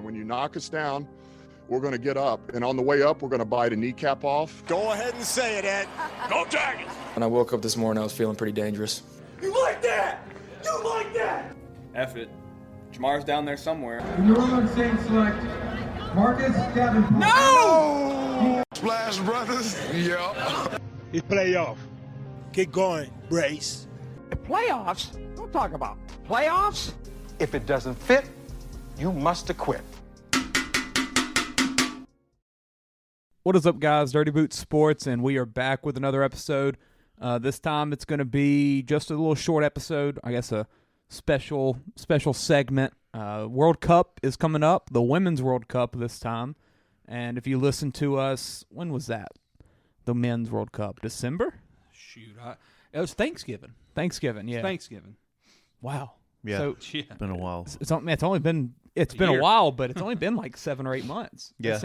And when you knock us down, we're going to get up. And on the way up, we're going to bite a kneecap off. Go ahead and say it, Ed. Go Tigers! When I woke up this morning, I was feeling pretty dangerous. You like that? You like that? F it. Jamar's down there somewhere. The New Orleans Saints select Marcus Davenport. No! Splash Brothers? Yeah. It's playoff. Keep going, Brace. Playoffs? Don't talk about playoffs. If it doesn't fit, you must acquit. What is up, guys? Dirty Boots Sports, and we are back with another episode. This time it's going to be just a little short episode, I guess a special segment. World Cup is coming up, the Women's World Cup this time. And if you listen to us, when was that? The Men's World Cup? December? Shoot, it was Thanksgiving. Thanksgiving, yeah. Thanksgiving. Wow. Yeah, so, it's been a while. It's only been a while, but it's only been like 7 or 8 months. Yeah,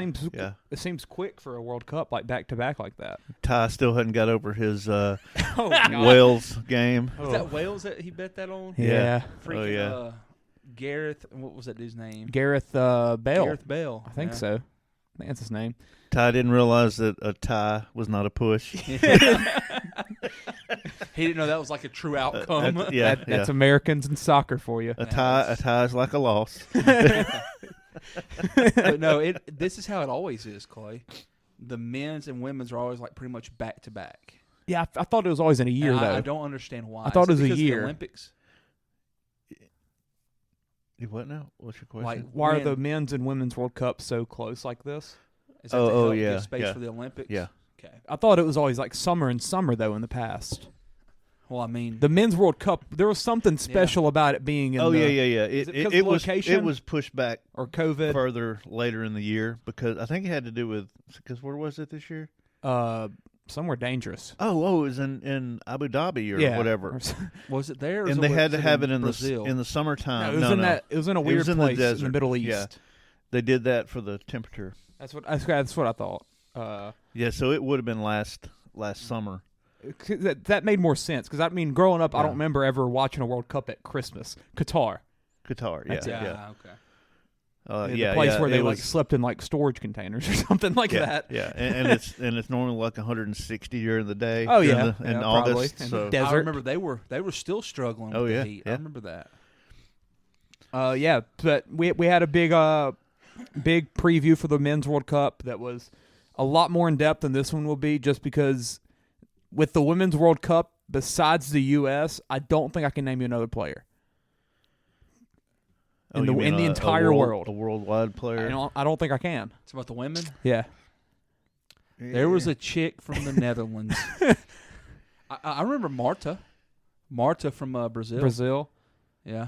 it seems quick for a World Cup like back to back like that. Ty still hadn't got over his Wales game. Was that Wales that he bet that on? Yeah. Freaking, Gareth. What was that dude's name? Gareth Bale. Gareth Bale. I think so. I think that's his name. Ty didn't realize that a tie was not a push. He didn't know that was like a true outcome. That's Americans in soccer for you. A tie is like a loss. But no, this is how it always is, Clay. The men's and women's are always like pretty much back to back. Yeah, I thought it was always in a year, though. I don't understand why. I thought it was a year. The Olympics? What now? What's your question? Like, why are the men's and women's World Cup so close like this? Is that to help give space for the Olympics? Yeah. Okay. I thought it was always like summer and summer, though, in the past. Well, I mean, the men's World Cup, there was something special about it being in It was pushed back or COVID further later in the year because I think it had to do with where was it this year? Somewhere dangerous. It was in Abu Dhabi or whatever. Was it there? And they had to have it in Brazil? In the summertime. No, it was in a weird place in the Middle East. Yeah. They did that for the temperature. That's what I thought. So it would have been last summer. That made more sense because I mean, growing up, I don't remember ever watching a World Cup at Christmas. Qatar, yeah. Okay. The place where they like slept in like storage containers or something like that. Yeah, and it's normally like 160 during the day. Oh yeah, in August. So. I remember they were still struggling with the heat. Yeah. I remember that. But we had a big preview for the Men's World Cup that was a lot more in depth than this one will be, just because with the Women's World Cup, besides the U.S., I don't think I can name you another player. In the entire world. A worldwide player? I don't think I can. It's about the women? Yeah. There was a chick from the Netherlands. I remember Marta from Brazil. Brazil? Yeah.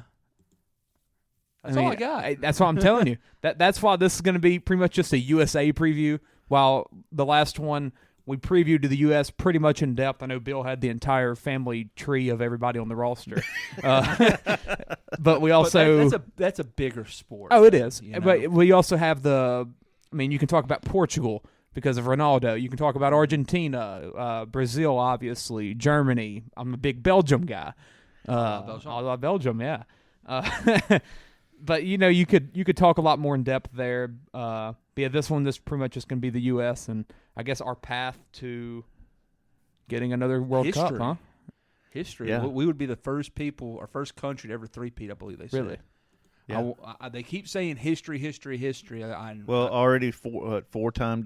That's all I got. That's what I'm telling you. That's why this is going to be pretty much just a USA preview, while the last one we previewed to the U.S. pretty much in depth. I know Bill had the entire family tree of everybody on the roster. But we also... that's a bigger sport. Oh, it is. You know? But we also have you can talk about Portugal because of Ronaldo. You can talk about Argentina, Brazil, obviously, Germany. I'm a big Belgium guy. Belgium? I love Belgium, yeah. But, you could talk a lot more in depth there. But yeah, this is pretty much just going to be the U.S. and I guess our path to getting another World Cup, huh? History. Yeah. We would be the first people or first country to ever three-peat, I believe they said. Really? Yeah. They keep saying history. Already four-time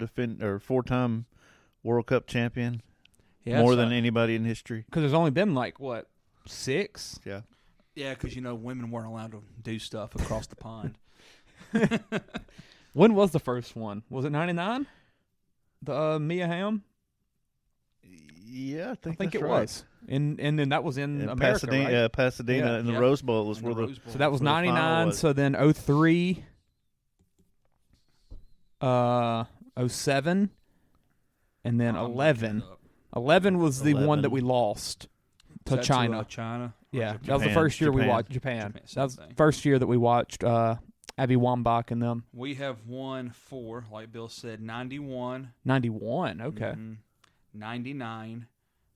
World Cup champion. Yeah, more than anybody in history. Because there's only been 6? Yeah. Yeah, because women weren't allowed to do stuff across the pond. When was the first one? Was it 99? The Mia Hamm? Yeah, I think it right. was. And then that was in America, Pasadena, right? Pasadena in the Rose Bowl was where the... So that was 99, so then 03, 07, and then 11. 11 was the one that we lost to China. China? Yeah, that was the first year we watched Japan. That was the first year that we watched Abby Wambach and them. We have won 4, like Bill said, 91. 91, okay. 99,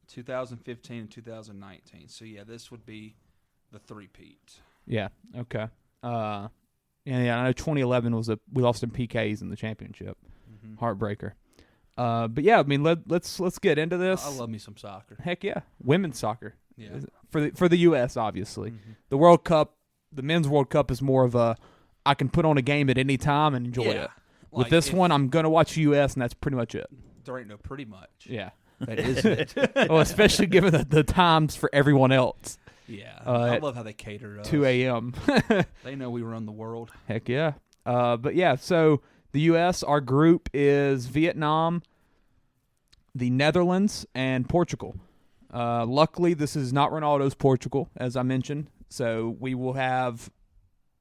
2015, and 2019. So, yeah, this would be the three-peat. Yeah, okay. Yeah, I know 2011 we lost in PKs in the championship. Heartbreaker. But yeah, I mean, let's get into this. I love me some soccer. Heck yeah, women's soccer. Yeah. For the U.S. obviously, the World Cup, the men's World Cup is more of a I can put on a game at any time and enjoy it. With Like, this one, I'm gonna watch U.S. and that's pretty much it. There ain't no pretty much. Yeah, That is it. well, especially given the times for everyone else. Yeah. I at love how they cater us. 2 a.m. They know we run the world. Heck yeah. But yeah, so the U.S., our group is Vietnam, the Netherlands, and Portugal. Luckily, this is not Ronaldo's Portugal, as I mentioned, so we will have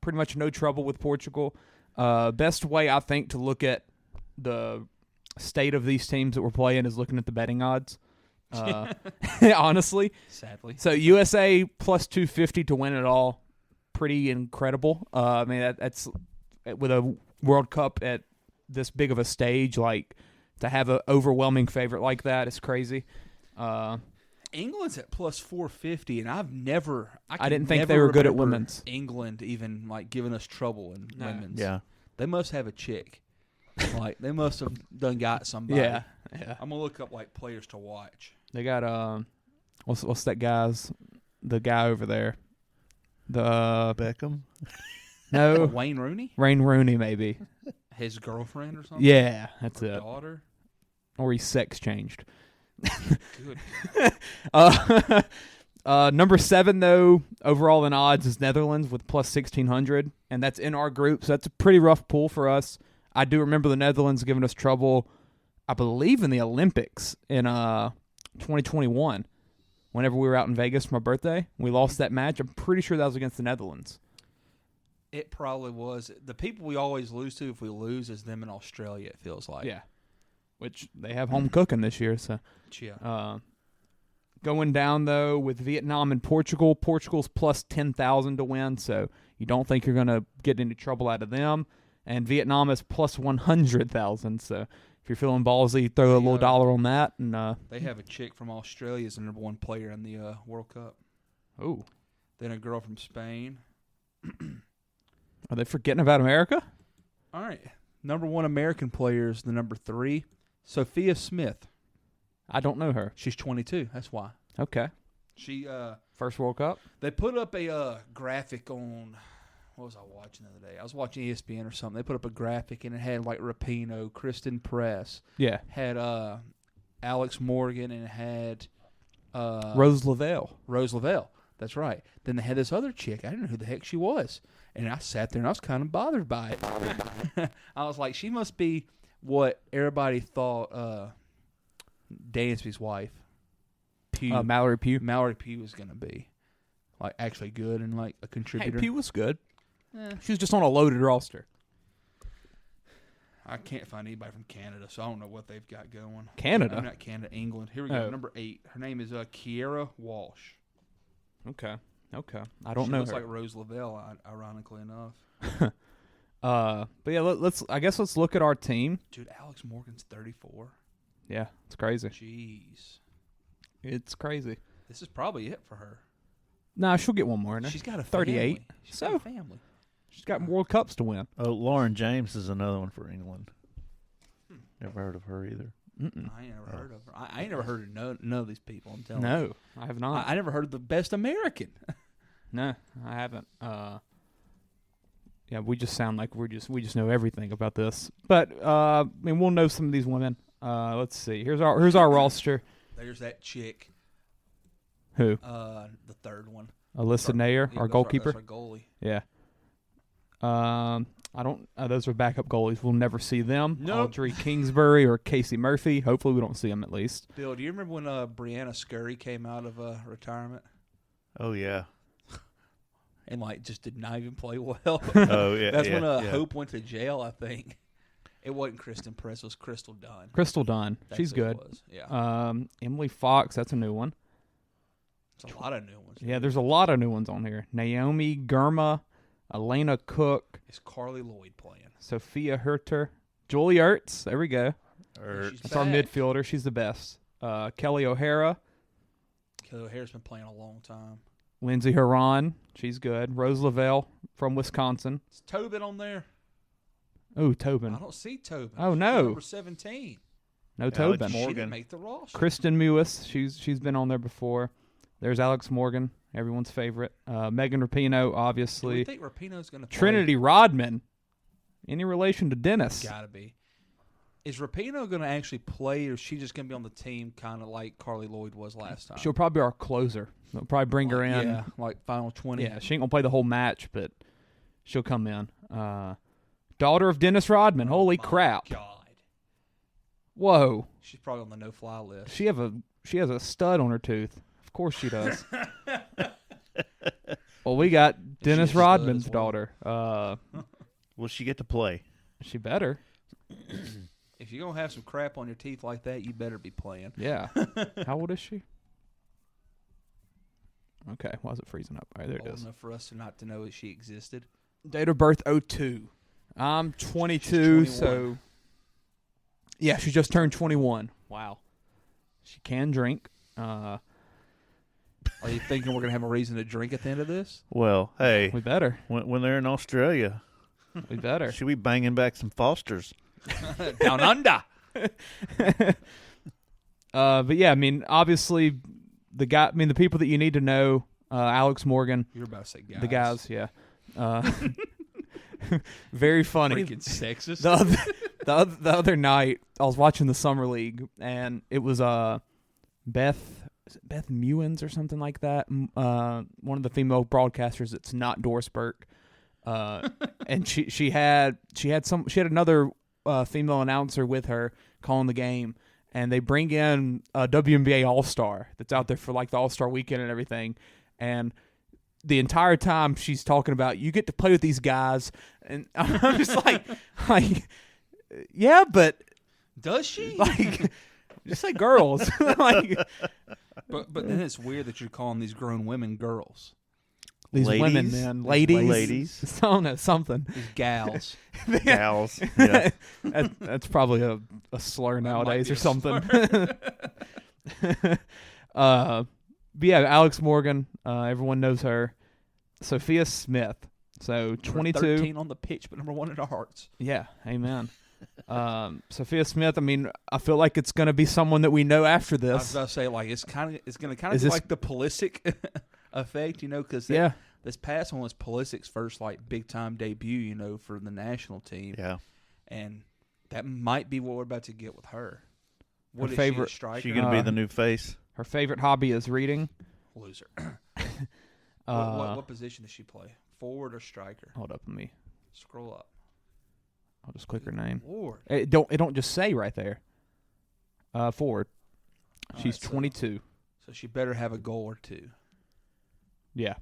pretty much no trouble with Portugal. Best way, I think, to look at the state of these teams that we're playing is looking at the betting odds. Honestly. Sadly. So USA plus 250 to win it all. Pretty incredible. I mean, that's with a World Cup at this big of a stage, like to have an overwhelming favorite like that is crazy. England's at plus 450, and I didn't think they were good at remember women's. England even like giving us trouble in women's. Yeah. They must have a chick. Like they must have done got somebody. Yeah. I'm gonna look up like players to watch. They got what's that the guy over there? The Beckham. No, Wayne Rooney, Wayne Rooney maybe. his girlfriend or something. Yeah, that's Or it. daughter. Or he's sex changed. Good. Number 7 though overall in odds is Netherlands with plus 1600, and that's in our group, so that's a pretty rough pull for us. I do remember the Netherlands giving us trouble, I believe, in the Olympics in 2021. Whenever we were out in Vegas for my birthday, we lost that match. I'm pretty sure that was against the Netherlands. It probably was. The people we always lose to, if we lose, is them in Australia. It feels like. Yeah, which they have home cooking this year. So, yeah. Going down though with Vietnam and Portugal. Portugal's plus 10,000 to win, so you don't think you're gonna get any trouble out of them. And Vietnam is plus 100,000. So if you're feeling ballsy, throw a little dollar on that. And they have a chick from Australia as the number 1 player in the World Cup. Oh, then a girl from Spain. Are they forgetting about America? All right, number 1 American player is the number 3, Sophia Smith. I don't know her. She's 22. That's why. Okay. She first World Cup. They put up a graphic on. What was I watching the other day? I was watching ESPN or something. They put up a graphic and it had like Rapinoe, Kristen Press. Yeah. Had Alex Morgan and it had Rose Lavelle. Rose Lavelle. That's right. Then they had this other chick. I didn't know who the heck she was. And I sat there and I was kind of bothered by it. I was like, she must be what everybody thought Dansby's wife, Mallory Pugh. Mallory Pugh was going to be. Like, actually good and, like, a contributor. Hey, Pugh was good. She was just on a loaded roster. I can't find anybody from Canada, so I don't know what they've got going. Canada? Not Canada, England. Here we go, number 8. Her name is Kiera Walsh. Okay. I don't she know looks her. like Rose Lavelle, ironically enough. But yeah, let's look at our team. Dude, Alex Morgan's 34. Yeah, it's crazy. Jeez. It's crazy. This is probably it for her. Nah, she'll get one more. She's got a 38. Family. She's got a family. She's got World Cups to win. Oh, Lauren James is another one for England. Never heard of her either. Mm-mm. I ain't never heard of her. I ain't never heard of none of these people. I'm telling you. No, I have not. I never heard of the best American. No, I haven't. Yeah, we just sound like we just know everything about this. But I mean, we'll know some of these women. Let's see. Here's our roster. There's that chick. Who? The third one. Alyssa Nair, our goalkeeper. That's our goalie. Yeah. I don't. Those are backup goalies. We'll never see them. Nope. Audrey Kingsbury or Casey Murphy. Hopefully, we don't see them at least. Bill, do you remember when Brianna Scurry came out of retirement? Oh yeah. And like just did not even play well. Oh yeah. That's when yeah. Hope went to jail. I think it wasn't Kristen Press. It was Crystal Dunn. Crystal Dunn. That's She's who it good. was. Yeah. Emily Fox. That's a new one. There's a lot of new ones. Yeah, there's a lot of new ones on here. Naomi Gurma, Elena Cook. Is Carly Lloyd playing? Sophia Herter. Julie Ertz. There we go. That's our back. midfielder. She's the best. Kelly O'Hara. Kelly O'Hara's been playing a long time. Lindsey Huron, she's good. Rose Lavelle from Wisconsin. Is Tobin on there? Oh, Tobin. I don't see Tobin. Oh, She's no. number 17. No Tobin. She didn't make the roster. Kristen Mewis, she's been on there before. There's Alex Morgan, everyone's favorite. Megan Rapinoe, obviously. Do you think Rapinoe's going to play? Trinity Rodman. Any relation to Dennis? Gotta be. Is Rapinoe going to actually play, or is she just going to be on the team kind of like Carly Lloyd was last time? She'll probably be our closer. They'll probably bring her in. Yeah, like final 20. Yeah, she ain't going to play the whole match, but she'll come in. Daughter of Dennis Rodman. Holy crap. God. Whoa. She's probably on the no-fly list. She has a stud on her tooth. Of course she does. Well, we got Dennis Rodman's daughter. Will she get to play? She better. If you're going to have some crap on your teeth like that, you better be playing. Yeah. How old is she? Okay, why is it freezing up? All right, there it Old is. enough for us to not to know that she existed. Date of birth 02. I'm 22, so yeah, she just turned 21. Wow. She can drink. Are you thinking we're going to have a reason to drink at the end of this? Well, hey. We better. When they're in Australia. We better. Should we banging back some Fosters? Down under. But yeah, I mean, obviously, the people that you need to know, Alex Morgan. You're about to say guys. The guys, yeah. Very funny. Freaking sexist. The other night, I was watching the Summer League, and it was Beth Mewins or something like that. One of the female broadcasters that's not Doris Burke. And she had another female announcer with her calling the game, and they bring in a WNBA All-Star that's out there for like the All-Star weekend and everything, and the entire time she's talking about you get to play with these guys, and I'm just like yeah, but does she? Like, just say girls. Like, but then it's weird that you're calling these grown women girls. These ladies? women, man, ladies. I don't know, something. These gals. Gals. Yeah. That's probably a slur nowadays or something. But yeah, Alex Morgan, everyone knows her. Sophia Smith, so 22. 13 on the pitch, but number 1 in our hearts. Yeah, amen. Sophia Smith, I mean, I feel like it's going to be someone that we know after this. I was about to say, like, it's going to kind of be like the Pulisic effect, because this past one was Pulisic's first, like, big-time debut, for the national team. Yeah. And that might be what we're about to get with her. What is favorite, she, a striker? She going to be the new face? Her favorite hobby is reading. Loser. What position does she play? Forward or striker? Hold up, let me scroll up. I'll just click her name. Lord. It don't just say right there. Forward. She's 22. So she better have a goal or two. Yeah.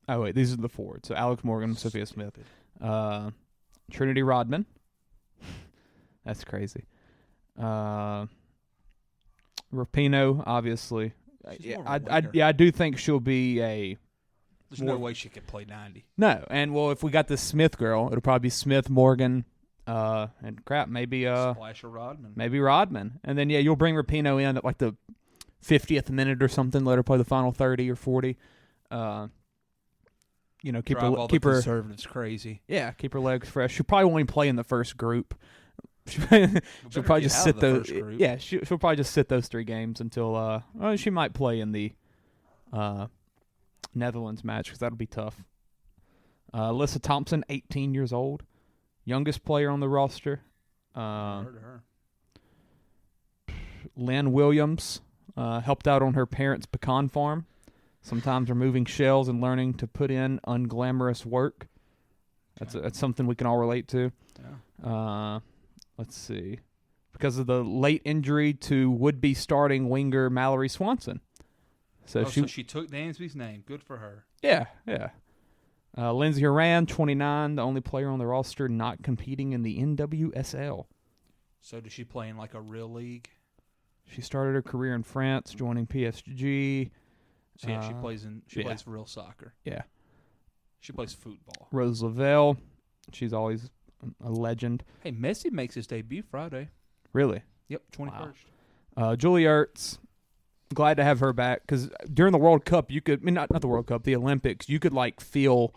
Oh wait, these are the forwards. So Alex Morgan, Sophia Smith, Trinity Rodman. That's crazy. Rapinoe, obviously. I do think she'll be a. There's no way she could play 90. No, and well, if we got this Smith girl, it'll probably be Smith, Morgan, and maybe Splash of Rodman. Maybe Rodman, and then you'll bring Rapinoe in at like the 50th minute or something. Let her play the final 30 or 40. Keep her conservatives crazy. Yeah, keep her legs fresh. She probably won't even play in the first group. She'll probably just sit those. Yeah, she'll probably just sit those 3 games until. She might play in the Netherlands match because that'll be tough. Alyssa Thompson, 18 years old, youngest player on the roster. Heard of her. Lynn Williams helped out on her parents' pecan farm, sometimes removing shells and learning to put in unglamorous work. That's something we can all relate to. Yeah. Let's see. Because of the late injury to would-be starting winger Mallory Swanson. So she took Dansby's name. Good for her. Yeah. Lindsey Horan, 29, the only player on the roster not competing in the NWSL. So does she play in like a real league? She started her career in France, joining PSG. So yeah, she plays real soccer. Yeah. She plays football. Rose Lavelle, she's always a legend. Hey, Messi makes his debut Friday. Really? Yep, 21st. Wow. Julie Ertz, glad to have her back because during the World Cup, you could, I mean, not the World Cup, the Olympics, you could like feel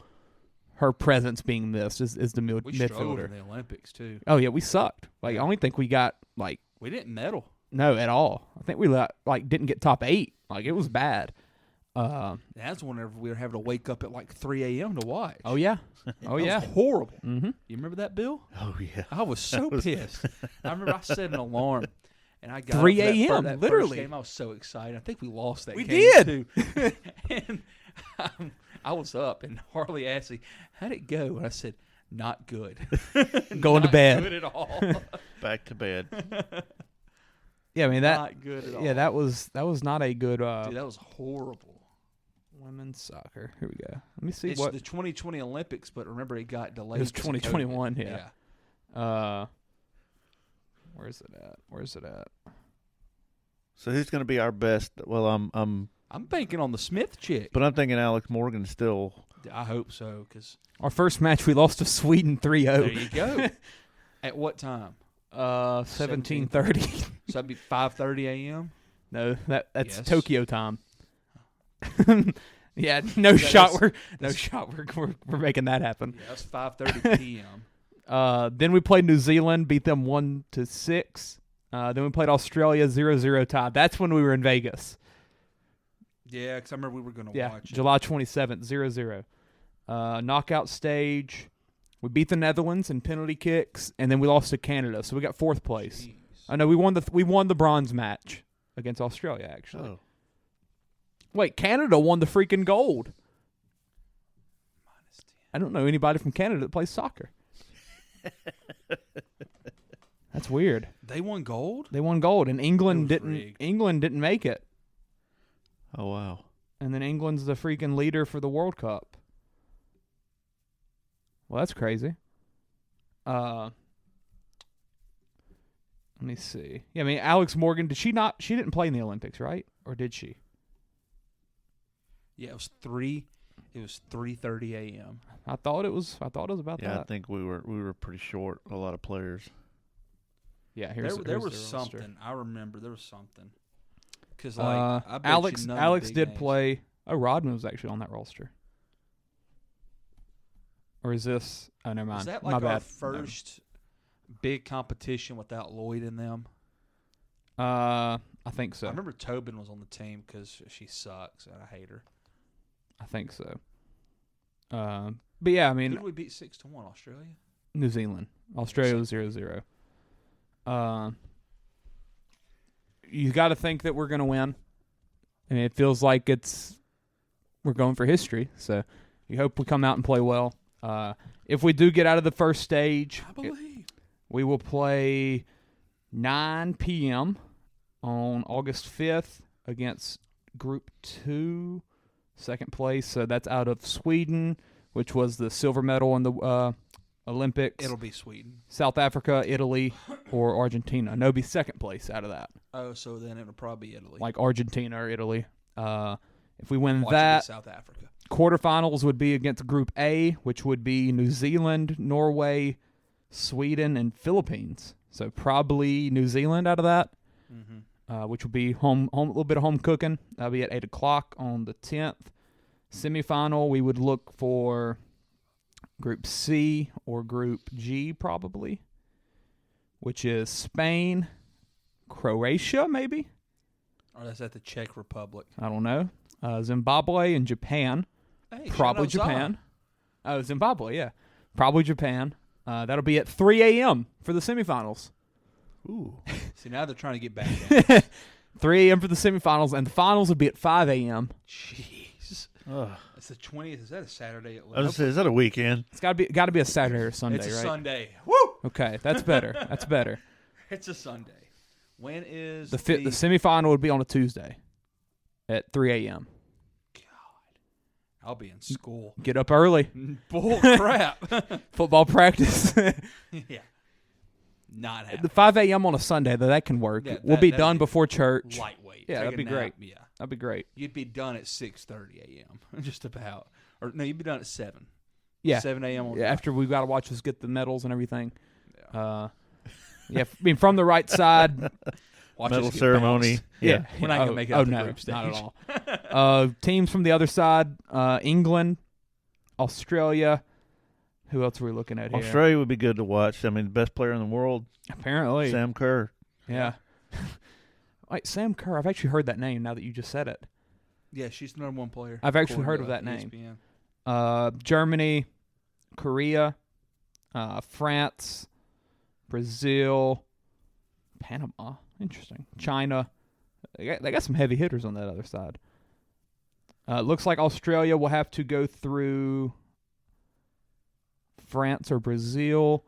her presence being missed as the We struggled midfielder. in the Olympics too. Oh yeah, we sucked. Like I only think we got like We didn't medal. no at all. I think we like didn't get top 8. Like it was bad. That's whenever we were having to wake up at like 3 a.m. to watch. Oh yeah, oh That yeah, was horrible. Mm-hmm. You remember that, Bill? Oh yeah. I was so pissed. I remember I set an alarm, and I got 3 up for a.m., that literally. First game. I was so excited. I think we lost that We game. did. Too. And I was up, and Harley asked me, "How'd it go?" And I said, "Not good." Going to bed. Not good at all. Back to bed. yeah. I mean that. Not good at all. Yeah, that was not a good Dude, that was horrible. women's soccer. Here we go. Let me see It's what the 2020 Olympics, but remember it got delayed. it was. 'cause of 2021. COVID. Yeah. Where's it at? So who's going to be our best? Well, I'm banking on the Smith chick. but I'm thinking Alex Morgan still. I hope so, because Our first match, we lost to Sweden 3-0. there you go. At what time? 17:30. So that'd be 5:30 a.m. No, that's Yes. Tokyo time. Yeah, no shot. We're making that happen. Yeah, that's 5:30 p.m. Then we played New Zealand, beat them 1-6. Then we played Australia 0-0 tie. That's when we were in Vegas. Yeah, because I remember we were going to Yeah, watch it. July 27th, 0-0. Knockout stage. We beat the Netherlands in penalty kicks, and then we lost to Canada, so we got 4th place. Jeez. I know we won the bronze match against Australia. Actually, Oh, wait, Canada won the freaking gold. I don't know anybody from Canada that plays soccer. That's weird. They won gold? They won gold, and England It was didn't. rigged. England didn't make it, oh wow. and then England's the freaking leader for the World Cup. Well, that's crazy. Let me see. Yeah, I mean, Alex Morgan, did she not? She didn't play in the Olympics, right? Or did she? Yeah, it was 3:30 a.m. I thought it was about Yeah, I that. think we were pretty short. A lot of players. Yeah, There here's was their roster. something. I remember there was something. Because I bet you Alex none of the big did names. play. Oh, Rodman was actually on that roster. Or is this? Oh, never mind. Was that My like our bad. first big competition without Lloyd in them? I think so. I remember Tobin was on the team because she sucks and I hate her. I think so. But yeah, I Who mean, did we beat 6-1? Australia? New Zealand. Australia was 0-0. You got to think that we're going to win. I mean, it feels like we're going for history. So you hope we come out and play well. If we do get out of the first stage, I believe. we will play 9 p.m. on August 5th against Group 2, second place. So that's out of Sweden, which was the silver medal in the Olympics. It'll be Sweden. South Africa, Italy, or Argentina. No, it'll be second place out of that. Oh, so then it'll probably be Italy. Like Argentina or Italy. If we win Watch it be that, South Africa. quarterfinals would be against Group A, which would be New Zealand, Norway, Sweden, and Philippines. So probably New Zealand out of that, which will be home a little bit of home cooking. That'll be at 8 o'clock on the 10th. Semifinal, we would look for Group C or Group G probably, which is Spain, Croatia maybe? Or that's at the Czech Republic. I don't know. Zimbabwe and Japan. Hey, Probably shout out Japan. Oh, Zimbabwe, yeah. Probably Japan. That'll be at 3 a.m. for the semifinals. Ooh. See, now they're trying to get back down. 3 a.m. for the semifinals, and the finals will be at 5 a.m. Jeez. Ugh. It's the 20th. Is that a Saturday at I was gonna say, is that a weekend? It's got to be a Saturday or Sunday, It's a right? Sunday. Woo! Okay, that's better. That's better. It's a Sunday. When is The semifinal would be on a Tuesday at 3 a.m. I'll be in school. Get up early. Bull crap. Football practice. Yeah. Not happening. The 5 a.m. on a Sunday, though, that can work. Yeah, We'll be that'd done be before church. Lightweight. Yeah, Take that'd a be nap. great. Yeah. That'd be great. You'd be done at 6:30 a.m. Just about. Or no, you'd be done at 7. Yeah. 7 a.m. on Yeah, after we've got to watch us get the medals and everything. Yeah, I mean, from the right side, Watch medal us get ceremony. bounced. Yeah. We're not going to make it out the no, group stage. not at all. Teams from the other side, England, Australia. Who else are we looking at here? Australia would be good to watch. I mean, the best player in the world, Apparently. Sam Kerr. Yeah. Wait, Sam Kerr. I've actually heard that name now that you just said it. Yeah, she's the number one player. I've actually heard according of to that name. ESPN. Germany, Korea, France, Brazil, Panama. Interesting. China. They got some heavy hitters on that other side. Looks like Australia will have to go through France or Brazil,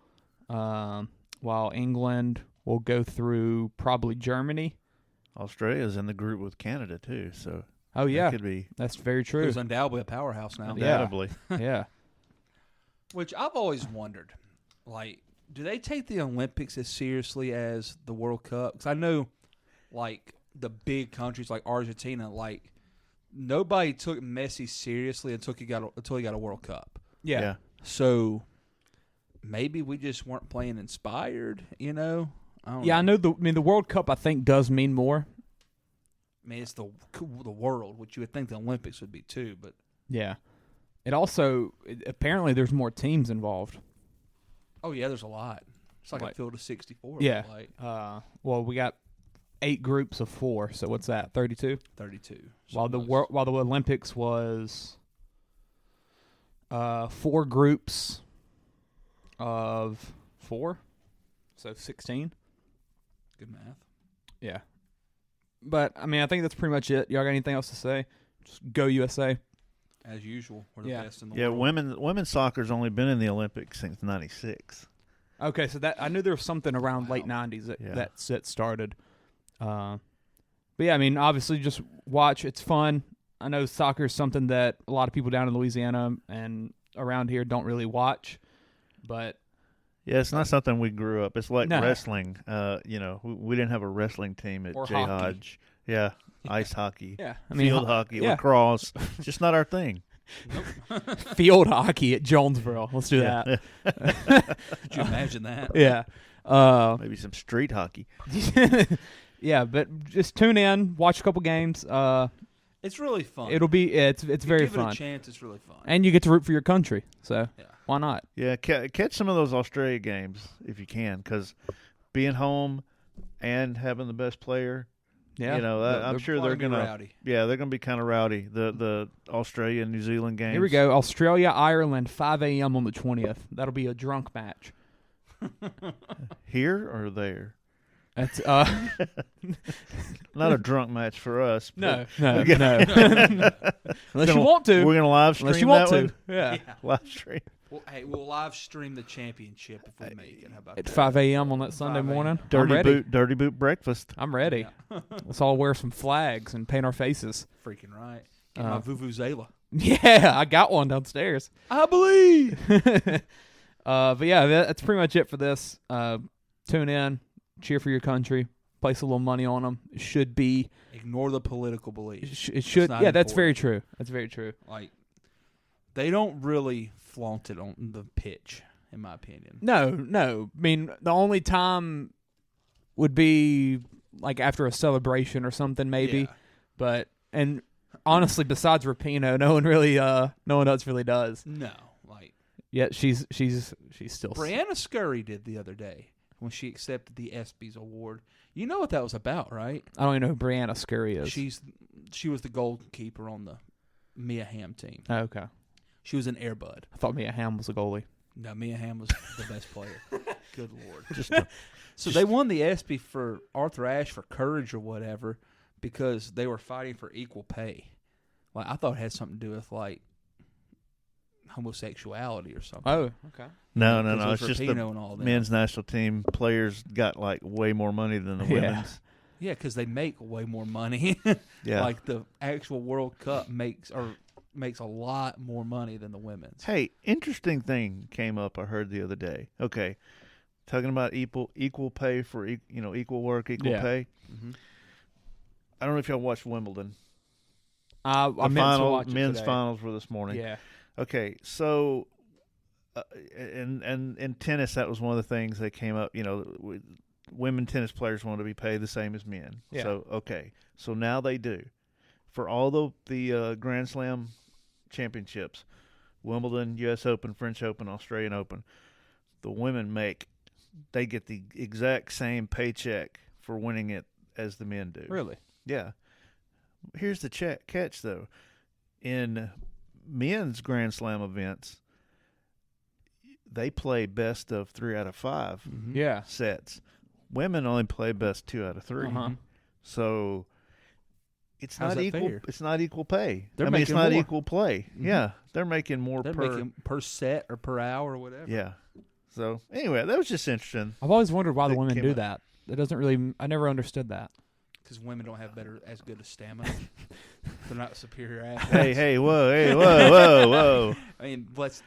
while England will go through probably Germany. Australia's in the group with Canada too, so Oh yeah, that could be that's very true. Who's undoubtedly a powerhouse now. undoubtedly. Yeah. Which I've always wondered, like, do they take the Olympics as seriously as the World Cup? Because I know, like, the big countries like Argentina, like, nobody took Messi seriously until he got a World Cup. Yeah. So maybe we just weren't playing inspired, you know? I know. I know the World Cup I think does mean more. I mean, it's the world, which you would think the Olympics would be too, but Yeah. It also apparently there's more teams involved. oh yeah, there's a lot. It's like a Like- field of 64. Yeah. Like Well, we got 8 groups of 4, so what's that? 32. 32. While the Olympics was 4 groups of 4, so 16. Good math. Yeah. But I mean, I think that's pretty much it. Y'all got anything else to say? Just go USA. As usual, we're the Yeah. best in the Yeah, world. women's soccer's only been in the Olympics since '96. Okay, so that I knew there was something around late Wow. '90s Yeah. that started. But yeah, I mean, obviously, just watch. It's fun. I know soccer is something that a lot of people down in Louisiana and around here don't really watch, but Yeah, it's not something we grew up. It's like No. wrestling. We didn't have a wrestling team at Or J. hockey. Hodge. Yeah, ice hockey. yeah, I mean, Field hockey, yeah. lacrosse. It's just not our thing. field hockey at Jonesboro. Let's do Yeah. that. Could you imagine that? Yeah. Maybe some street hockey. Yeah, but just tune in, watch a couple games. It's really fun. It'll be it's If you very give fun, it a chance, it's really fun. and you get to root for your country. So Yeah. why not? Yeah, catch some of those Australia games if you can, because being home and having the best player, Yeah, I'm sure they're gonna gonna. be rowdy. Yeah, they're gonna be kind of rowdy. The Australia and New Zealand games. Here we go. Australia, Ireland, 5 a.m. on the 20th. That'll be a drunk match. Here or there? That's Not a drunk match for us. no, but- no. Unless you want to. We're gonna live stream Unless you want that to. one? Yeah. Live stream. We'll live stream the championship if we make it. How about At that? 5 a.m. on that Sunday 5 a.m. morning. I'm Dirty ready. dirty boot breakfast. I'm ready. Let's all wear some flags and paint our faces. Freaking right. Get my vuvuzela. Yeah, I got one downstairs. I believe. But yeah, that's pretty much it for this. Tune in, cheer for your country, place a little money on them. It should be. Ignore the political beliefs. It should. not Yeah, that's very important. true. That's very true. Like, they don't really flaunt it on the pitch, in my opinion. No. I mean, the only time would be like after a celebration or something, maybe. Yeah. But and honestly, besides Rapinoe, no one else really does. No, like Yet she's still. Brianna Scurry did the other day when she accepted the ESPYs award. You know what that was about, right? I don't even know who Brianna Scurry is. She was the goalkeeper on the Mia Hamm team. Oh, okay. She was an Airbud. I thought Mia Hamm was a goalie. No, Mia Hamm was the best player. Good Lord. So they won the ESPY for Arthur Ashe for courage or whatever because they were fighting for equal pay. Like, I thought it had something to do with, like, homosexuality or something. Oh, okay. No. Because It's just Rapinoe the and all them. men's national team players got like way more money than the Yeah. women's. Yeah, because they make way more money. Yeah. Like the actual World Cup makes a lot more money than the women's. Hey, interesting thing came up. I heard the other day. Okay, talking about equal pay for equal work, equal Yeah. pay. Mhm. I don't know if y'all watched Wimbledon. I The meant to watch it men's today. finals were this morning. Yeah. Okay, so and in tennis, that was one of the things that came up. women tennis players want to be paid the same as men. Yeah. So, okay. So now they do. For all the Grand Slam championships, Wimbledon, U.S. Open, French Open, Australian Open, the women they get the exact same paycheck for winning it as the men do. Really? Yeah. Here's the catch, though. In men's Grand Slam events, they play best of 3 out of 5 Yeah. sets. Women only play best 2 out of 3. Uh-huh. So it's How's not that equal. fair? It's not equal pay. They're I mean, it's making not more. equal play. Yeah, they're making more They're per. making per set or per hour or whatever. Yeah. So anyway, that was just interesting. I've always wondered why the That women came do up. that. It doesn't really. I never understood that. Because women don't have as good a stamina. They're not superior athletes. Hey, whoa. I mean, let's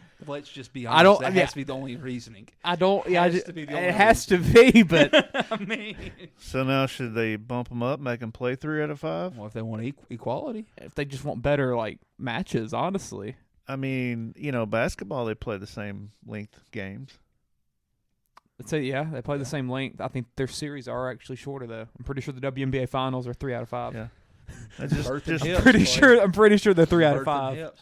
just be honest. I don't. That yeah, has to be the only reasoning. I don't. Yeah, Has to be the only it has to be. But I mean, So now should they bump them up, make them play 3 out of 5? well, if they want equality, if they just want better matches, honestly. I mean, basketball they play the same length games. I'd say they play the same length. I think their series are actually shorter though. I'm pretty sure the WNBA finals are 3 out of 5. Yeah. I just, Birth and just hips, I'm pretty sure they're 3 out of birth and 5. hips.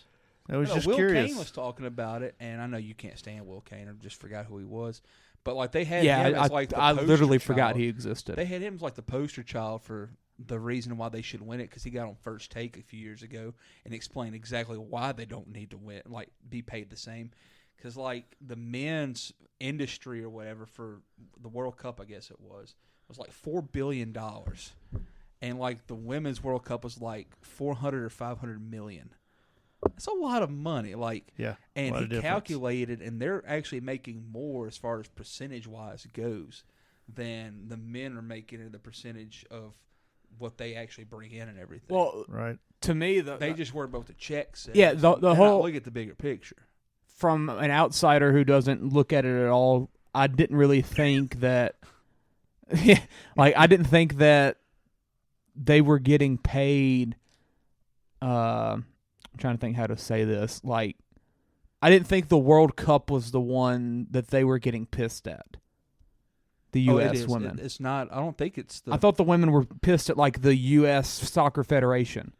I was just Will curious. Kane was talking about it, and I know you can't stand Will Kane. I just forgot who he was. But they had Yeah, him as the I literally poster forgot child. he existed. They had him as the poster child for the reason why they should win it, because he got on First Take a few years ago and explained exactly why they don't need to win, be paid the same. Because the men's industry or whatever for the World Cup, I guess it was $4 billion, and the women's World Cup was 400 or 500 million. That's a lot of money. Yeah, and a lot he of difference. calculated, and they're actually making more as far as percentage wise goes than the men are making in the percentage of what they actually bring in and everything. Well, Right. to me, they just worry about the checks. Yeah, the whole look at the bigger picture. From an outsider who doesn't look at it at all, I didn't really think that. I didn't think that they were getting paid. I'm trying to think how to say this. I didn't think the World Cup was the one that they were getting pissed at. The U.S. women. It's not. I don't think it's the. I thought the women were pissed at the U.S. Soccer Federation.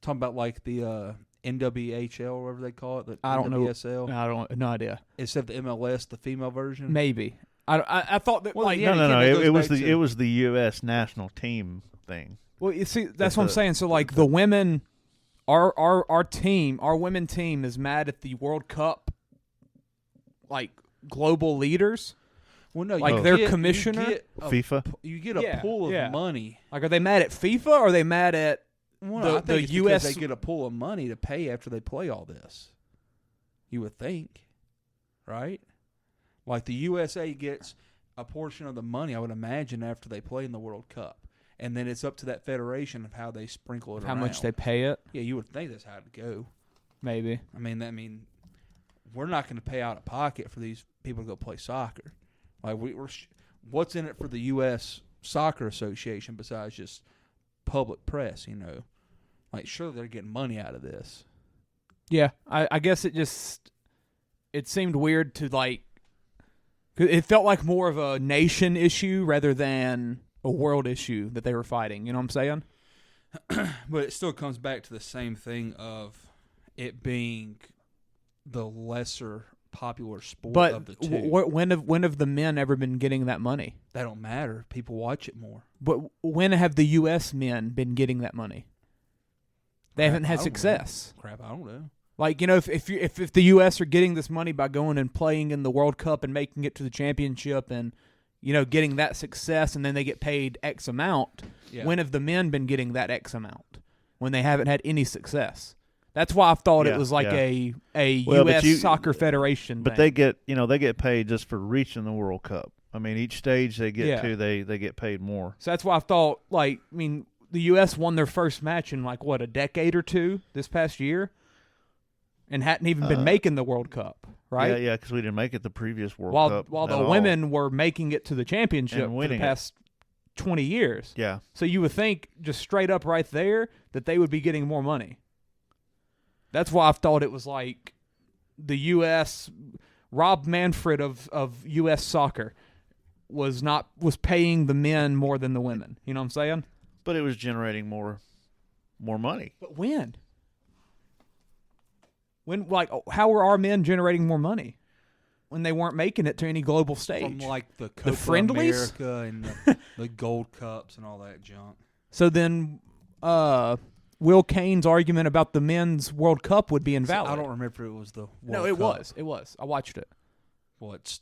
Talking about the NWHL or whatever they call it. The I don't know. NWSL. I don't. No idea. Instead of the MLS, the female version. Maybe. I thought that Well, yeah, No. that goes It was back the to- it was the U.S. national team thing. Well, you see, that's what I'm saying. So, the women, our team, our women team is mad at the World Cup, global leaders. Well, no, Like you their get- commissioner? you get FIFA? You get a Yeah, pool of yeah. money. Are they mad at FIFA or are they mad at Well, the I think it's US? because they get a pool of money to pay after they play all this. You would think, right? The USA gets a portion of the money, I would imagine, after they play in the World Cup, and then it's up to that federation of how they sprinkle it how around. much they pay it? Yeah, you would think that's how it'd go. Maybe. I mean, we're not going to pay out of pocket for these people to go play soccer. What's in it for the U.S. Soccer Association besides just public press? Sure, they're getting money out of this. Yeah, I guess it seemed weird to it felt like more of a nation issue rather than a world issue that they were fighting. You know what I'm saying? But it still comes back to the same thing of it being the lesser popular sport But of the two. when have the men ever been getting that money? That don't matter. People watch it more. But when have the U.S. men been getting that money? They haven't had I don't success. know. Crap, I don't know. If the U.S. are getting this money by going and playing in the World Cup and making it to the championship and getting that success, and then they get paid X amount. Yeah. When have the men been getting that X amount when they haven't had any success? That's why I thought it was a Well, but U.S. Soccer Federation. But thing. they get paid just for reaching the World Cup. I mean, each stage they get to, they get paid more. So that's why I thought, the U.S. won their first match in a decade or two this past year, and hadn't even been making the World Cup, right? Yeah, because we didn't make it the previous World Cup. While at the all. women were making it to the championship And for the winning past 20 years. Yeah. So you would think, just straight up right there, that they would be getting more money. That's why I thought it was the U.S. Rob Manfred of U.S. soccer. was paying the men more than the women. You know what I'm saying? But it was generating more money. But when? When, like, how were our men generating more money when they weren't making it to any global stage? From like the Copa friendlies? America and the Gold Cups and all that junk. So then, Will Kane's argument about the men's World Cup would be invalid. I don't remember if it was the World No, Cup. it was. I watched it. Well, it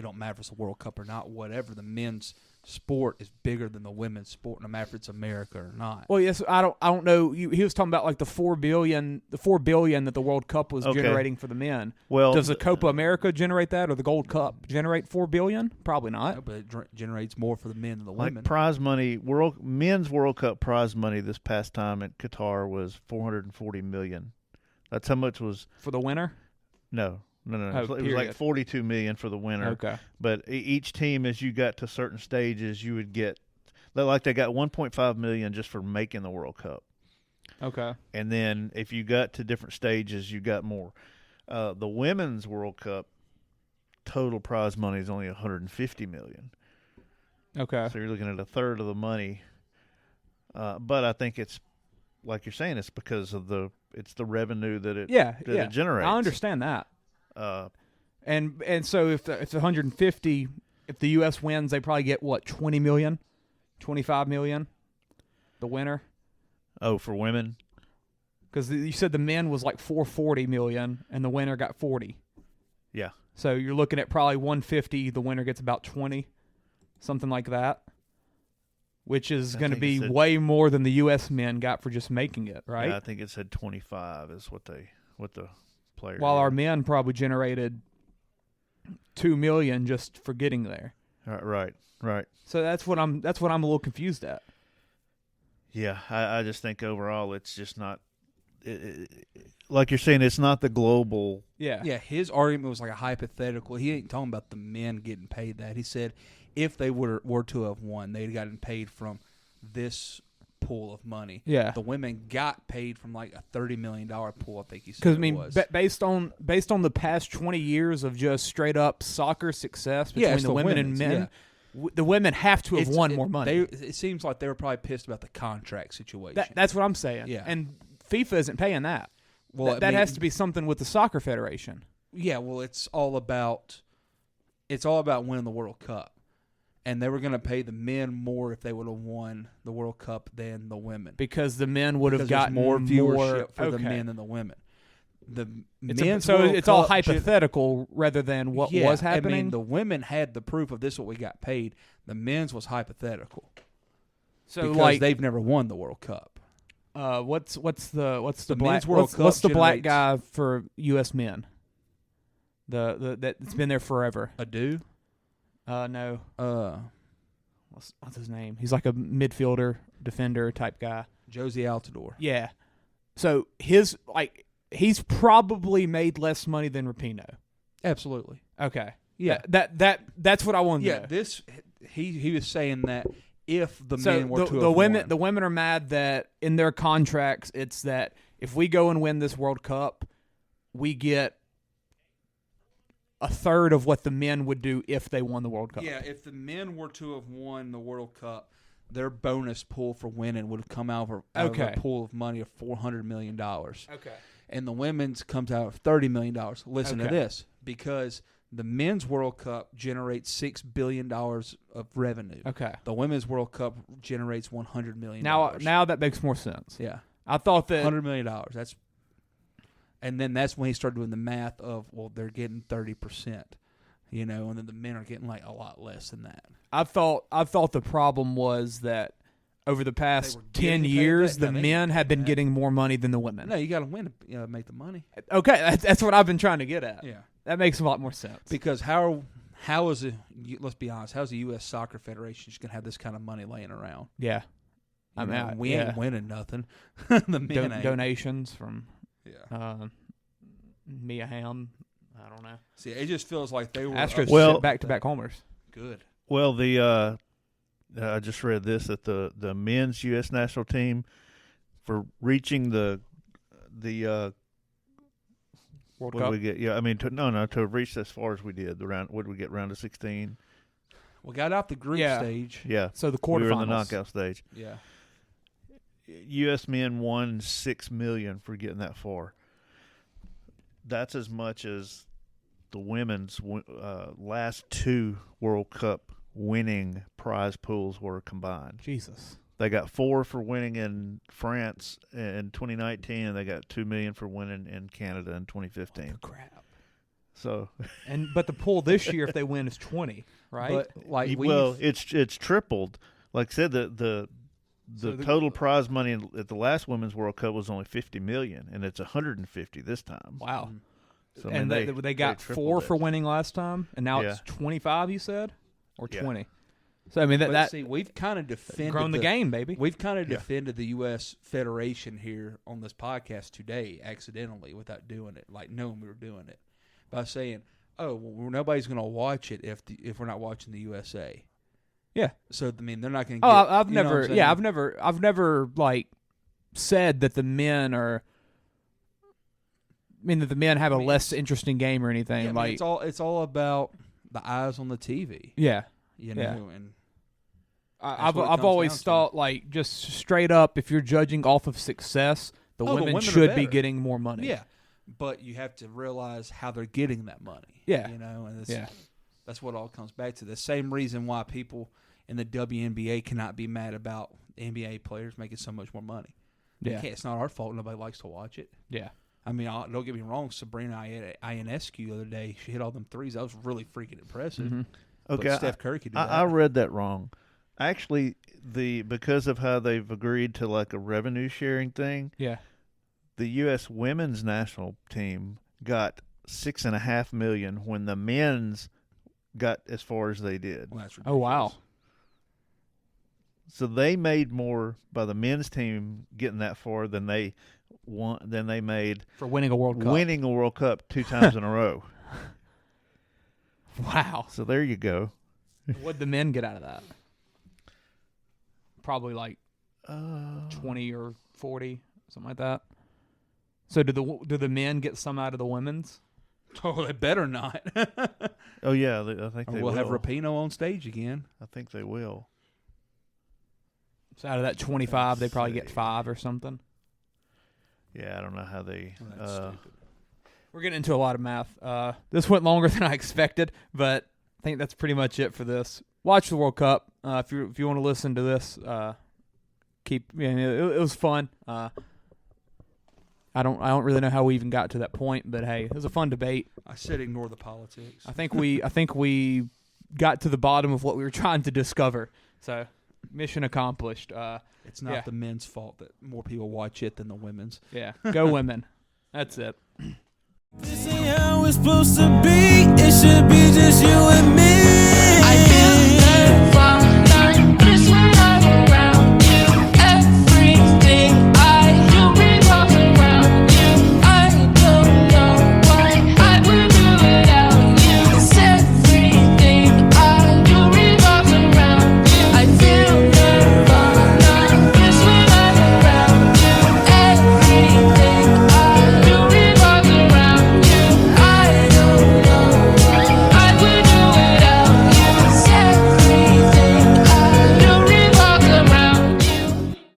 don't matter if it's a World Cup or not. Whatever, the men's sport is bigger than the women's sport, no matter if it's America or not. Well, yes, I don't know. He was talking about like the $4 billion that the World Cup was generating for the men. Well, does the Copa America generate that, or the Gold Cup generate $4 billion? Probably not. No, but it generates more for the men than the like women. prize money, men's World Cup prize money this past time at Qatar was $440 million. That's how much was for the winner. No. Oh, it was like $42 million for the winner. Okay. But each team, as you got to certain stages, you would get like they got $1.5 million just for making the World Cup. Okay. And then if you got to different stages, you got more. The women's World Cup total prize money is only $150 million. Okay. So you're looking at a third of the money. But I think it's like you're saying, it's because of the revenue that it it generates. I understand that. And so if it's 150, if the U.S. wins, they probably get what, 20 million, 25 million, the winner. Oh, for women, because you said the men was like 440 million, and the winner got 40. Yeah. So you're looking at probably 150. The winner gets about 20, something like that, which is going to be way more than the U.S. men got for just making it, right? Yeah, I think it said 25 is what the players. While our men probably generated $2 million just for getting there. Right. So that's what I'm a little confused at. Yeah, I just think overall it's just not. Like you're saying, it's not the global. Yeah. His argument was like a hypothetical. He ain't talking about the men getting paid that. He said if they were to have won, they'd gotten paid from this pool of money. Yeah. The women got paid from like a $30 million pool, I think he said. Because I mean, based on the past 20 years of just straight up soccer success between the women and men, the women have to have won more money. It seems like they were probably pissed about the contract situation. That's what I'm saying. Yeah. And FIFA isn't paying that. Well, that has to be something with the soccer federation. Yeah. Well, it's all about winning the World Cup. And they were going to pay the men more if they would have won the World Cup than the women. Because the men would have gotten more viewership for the men than the women. It's all hypothetical rather than what was happening. I mean, the women had the proof of this what we got paid. The men's was hypothetical. So because they've never won the World Cup. What's the black World Cup? What's the black guy for U.S. men? That's been there forever. Adu? No. What's his name? He's like a midfielder, defender type guy. Josie Altidore. Yeah. So he's probably made less money than Rapinoe. Absolutely. Okay. Yeah. That's what I wanted to know. This he was saying that if the men were to the women are mad that in their contracts it's that if we go and win this World Cup, we get a third of what the men would do if they won the World Cup. Yeah, if the men were to have won the World Cup, their bonus pool for winning would have come out of a pool of money of $400 million. Okay. And the women's comes out of $30 million. Listen to this. Because the men's World Cup generates $6 billion of revenue. Okay. The women's World Cup generates $100 million. Now that makes more sense. Yeah. I thought that $100 million. And then that's when he started doing the math of, well, they're getting 30%, and then the men are getting like a lot less than that. I thought the problem was that over the past 10 years, the men have been getting more money than the women. No, you got to win to make the money. Okay, that's what I've been trying to get at. Yeah. That makes a lot more sense. Because how is it, let's be honest, how's the U.S. Soccer Federation just going to have this kind of money laying around? Yeah. We ain't winning nothing. The men ain't. Donations from... Yeah. Mia Hamm, I don't know. See, it just feels like they were Astros back-to-back homers. Good. Well, I just read this that the men's U.S. national team for reaching the World what Cup. did we get? Yeah, I mean to have reached as far as we did the round. What did we get? Round of 16. We got out the group stage. Yeah. So the We were in the quarterfinals. knockout stage. Yeah. U.S. men won $6 million for getting that far. That's as much as the women's last 2 World Cup winning prize pools were combined. Jesus. They got 4 for winning in France in 2019, and they got $2 million for winning in Canada in 2015. Crap. So, But the pool this year, if they win, is 20, right? But like it's tripled. Like I said, the total prize money at the last Women's World Cup was only $50 million, and it's $150 this time. Wow. So, And they got 4 for winning last time, and now it's 25. You said, or 20. So I mean see, we've kind of defended grown the game, baby. We've kind of defended the U.S. Federation here on this podcast today, accidentally, without doing it, like knowing we were doing it, by saying, "Oh, well, nobody's going to watch it if we're not watching the USA." Yeah. So I mean, they're not going to. I've never like said that the men are. I mean that the men have a less interesting game or anything. Yeah, like it's all about the eyes on the TV. Yeah. You know, and I've always thought like just straight up, if you're judging off of success, the women should be getting more money. Yeah, but you have to realize how they're getting that money. Yeah, you know, and that's what all comes back to. The same reason why people in the WNBA cannot be mad about NBA players making so much more money. Yeah, it's not our fault. Nobody likes to watch it. Yeah, I mean, don't get me wrong. Sabrina Ionescu the other day, she hit all them threes. That was really freaking impressive. Mm-hmm. Okay, but Steph Curry could do that. I read that wrong. Actually, because of how they've agreed to like a revenue sharing thing, the U.S. women's national team got $6.5 million when the men's got as far as they did. Well, that's ridiculous. Oh wow! So they made more by the men's team getting that far than they made for winning a World Cup. Winning a World Cup 2 times in a row. Wow! So there you go. What'd the men get out of that? Probably like 20 or 40, something like that. So do the men get some out of the women's? Oh, they better not. Oh yeah, I think they will. We'll have Rapinoe on stage again. I think they will. So out of that 25, they probably get 5 or something. Yeah, I don't know how they. We're getting into a lot of math. This went longer than I expected, but I think that's pretty much it for this. Watch the World Cup. If you want to listen to this, it was fun. I don't really know how we even got to that point, but hey, it was a fun debate. I said ignore the politics. I think we got to the bottom of what we were trying to discover. So mission accomplished. It's not the men's fault that more people watch it than the women's. Yeah, go women. That's it. This ain't how it's supposed to be. It should be just you and me.